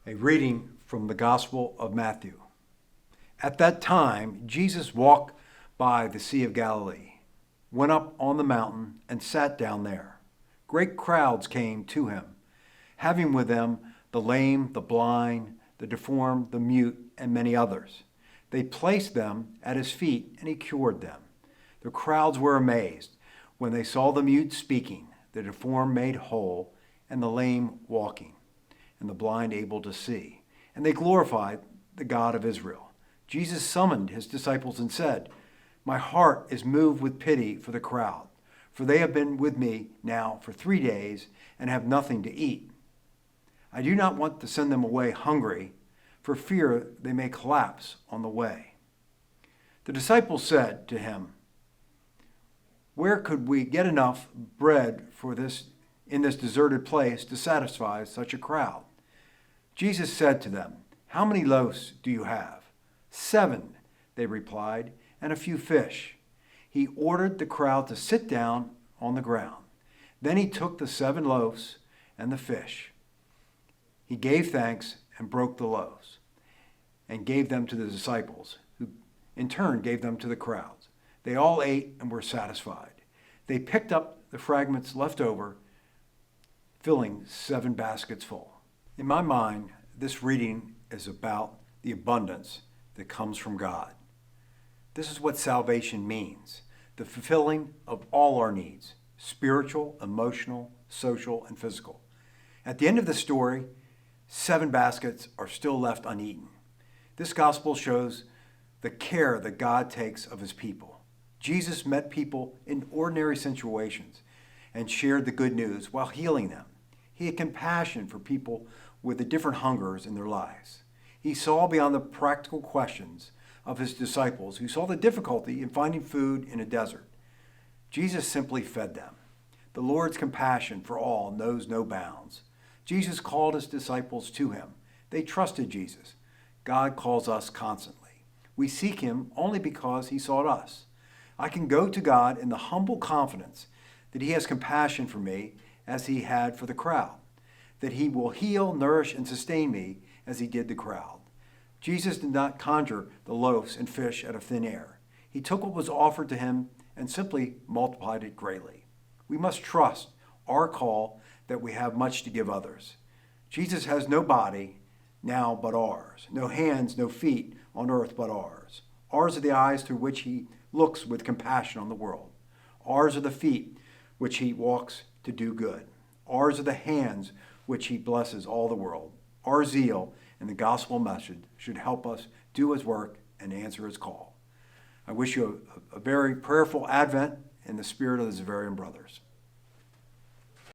A reading from the Gospel of Matthew. At that time, Jesus walked by the Sea of Galilee, went up on the mountain, and sat down there. Great crowds came to him, having with them the lame, the blind, the deformed, the mute, and many others. They placed them at his feet, and he cured them. The crowds were amazed when they saw the mute speaking, the deformed made whole, and the lame walking, and the blind able to see. And they glorified the God of Israel. Jesus summoned his disciples and said, "My heart is moved with pity for the crowd, for they have been with me now for 3 days and have nothing to eat. I do not want to send them away hungry, for fear they may collapse on the way." The disciples said to him, "Where could we get enough bread for this in this deserted place to satisfy such a crowd?" Jesus said to them, "How many loaves do you have?" 7, they replied, "and a few fish." He ordered the crowd to sit down on the ground. Then he took the 7 loaves and the fish. He gave thanks and broke the loaves and gave them to the disciples, who in turn gave them to the crowds. They all ate and were satisfied. They picked up the fragments left over, filling 7 baskets full. In my mind, this reading is about the abundance that comes from God. This is what salvation means: the fulfilling of all our needs, spiritual, emotional, social, and physical. At the end of the story, 7 baskets are still left uneaten. This gospel shows the care that God takes of his people. Jesus met people in ordinary situations and shared the good news while healing them. He had compassion for people with the different hungers in their lives. He saw beyond the practical questions of his disciples, who saw the difficulty in finding food in a desert. Jesus simply fed them. The Lord's compassion for all knows no bounds. Jesus called his disciples to him. They trusted Jesus. God calls us constantly. We seek him only because he sought us. I can go to God in the humble confidence that he has compassion for me as he had for the crowd, that he will heal, nourish, and sustain me as he did the crowd. Jesus did not conjure the loaves and fish out of thin air. He took what was offered to him and simply multiplied it greatly. We must trust our call that we have much to give others. Jesus has no body now but ours, no hands, no feet on earth but ours. Ours are the eyes through which he looks with compassion on the world. Ours are the feet which he walks to do good. Ours are the hands which he blesses all the world. Our zeal in the gospel message should help us do his work and answer his call. I wish you a very prayerful Advent in the spirit of the Zavarian Brothers.